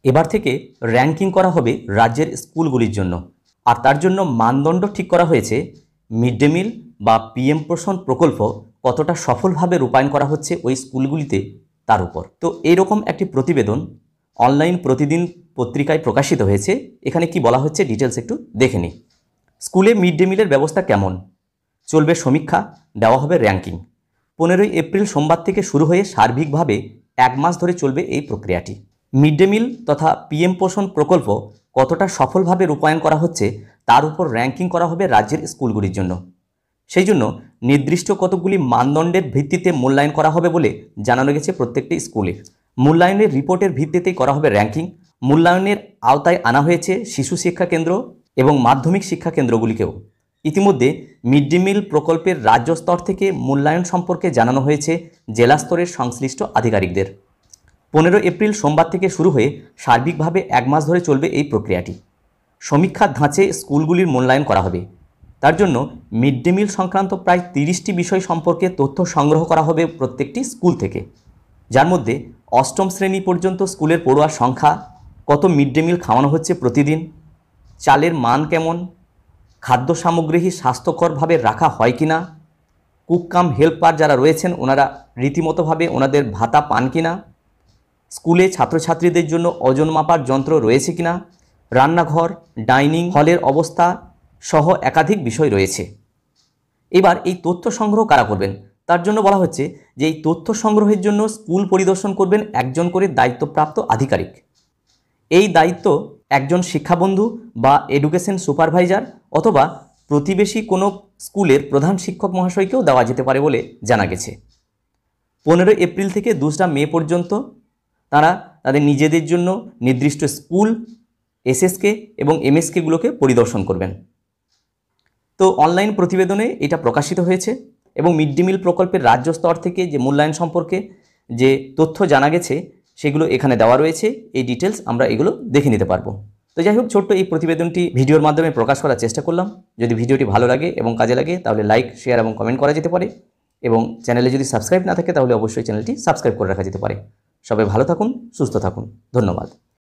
এবার থেকে র্যাঙ্কিং করা হবে রাজ্যের স্কুলগুলির জন্য, আর তার জন্য মানদণ্ড ঠিক করা হয়েছে মিড ডে মিল বা পিএম পোষণ প্রকল্প কতটা সফলভাবে রূপায়ণ করা হচ্ছে ওই স্কুলগুলিতে তার উপর। তো এইরকম একটি প্রতিবেদন অনলাইন প্রতিদিন পত্রিকায় প্রকাশিত হয়েছে। এখানে কি বলা হচ্ছে ডিটেলস একটু দেখে নিই। স্কুলে মিড ডে মিলের ব্যবস্থা কেমন, চলবে সমীক্ষা, দেওয়া হবে র্যাঙ্কিং। 15ই এপ্রিল সোমবার থেকে শুরু হয়ে সার্বিকভাবে 1 মাস ধরে চলবে এই প্রক্রিয়াটি। মিড ডে মিল তথা পিএম পোষণ প্রকল্প কতটা সফলভাবে রূপায়ণ করা হচ্ছে তার উপর র্যাঙ্কিং করা হবে রাজ্যের স্কুলগুলির জন্য। সেই জন্য নির্দিষ্ট কতগুলি মানদণ্ডের ভিত্তিতে মূল্যায়ন করা হবে বলে জানানো গেছে প্রত্যেকটি স্কুলে। মূল্যায়নের রিপোর্টের ভিত্তিতেই করা হবে র্যাঙ্কিং। মূল্যায়নের আওতায় আনা হয়েছে শিশু শিক্ষা কেন্দ্র এবং মাধ্যমিক শিক্ষা কেন্দ্রগুলিকেও। ইতিমধ্যে মিড ডে মিল প্রকল্পের রাজ্য স্তর থেকে মূল্যায়ন সম্পর্কে জানানো হয়েছে জেলা স্তরের সংশ্লিষ্ট আধিকারিকদের। 15 এপ্রিল সোমবার থেকে শুরু হয়ে সার্বিকভাবে 1 মাস ধরে চলবে এই প্রক্রিয়াটি। সমীক্ষার ধাঁচে স্কুলগুলির মূল্যায়ন করা হবে। তার জন্য মিড ডে মিল সংক্রান্ত প্রায় 30টি বিষয় সম্পর্কে তথ্য সংগ্রহ করা হবে প্রত্যেকটি স্কুল থেকে, যার মধ্যে অষ্টম শ্রেণী পর্যন্ত স্কুলের পড়ুয়ার সংখ্যা, কত মিড ডে মিল খাওয়ানো হচ্ছে প্রতিদিন, চালের মান কেমন, খাদ্য সামগ্রী স্বাস্থ্যকরভাবে রাখা হয় কিনা, কুক কাম হেল্পার যারা রয়েছেন ওনারা রীতিমতোভাবে ওনাদের ভাতা পান কিনা, স্কুলে ছাত্রছাত্রীদের জন্য ওজন মাপার যন্ত্র রয়েছে কিনা, রান্নাঘর ডাইনিং হলের অবস্থা সহ একাধিক বিষয় রয়েছে। এবার এই তথ্য সংগ্রহ কারা করবেন, তার জন্য বলা হচ্ছে যে এই তথ্য সংগ্রহের জন্য স্কুল পরিদর্শন করবেন একজন করে দায়িত্বপ্রাপ্ত আধিকারিক। এই দায়িত্ব একজন শিক্ষাবন্ধু বা এডুকেশন সুপারভাইজার অথবা প্রতিবেশী কোনো স্কুলের প্রধান শিক্ষক মহাশয়কেও দেওয়া যেতে পারে বলে জানা গেছে। 15 এপ্রিল থেকে 2 মে পর্যন্ত তারা তাদের নিজেদের জন্য নির্দিষ্ট স্কুল, এসএসকে এবং এমএসকেগুলোকে পরিদর্শন করবেন। তো অনলাইন প্রতিবেদনে এটা প্রকাশিত হয়েছে এবং মিড ডে মিল প্রকল্পের রাজ্য স্তর থেকে যে মূল্যায়ন সম্পর্কে যে তথ্য জানা গেছে সেগুলো এখানে দেওয়া রয়েছে। এই ডিটেলস আমরা এগুলো দেখে নিতে পারবো। তো যাই হোক, ছোট্ট এই প্রতিবেদনটি ভিডিওর মাধ্যমে প্রকাশ করার চেষ্টা করলাম। যদি ভিডিওটি ভালো লাগে এবং কাজে লাগে তাহলে লাইক, শেয়ার এবং কমেন্ট করা যেতে পারে, এবং চ্যানেলে যদি সাবস্ক্রাইব না থাকে তাহলে অবশ্যই চ্যানেলটি সাবস্ক্রাইব করে রাখা যেতে পারে। সবাই ভালো থাকুন, সুস্থ থাকুন, ধন্যবাদ।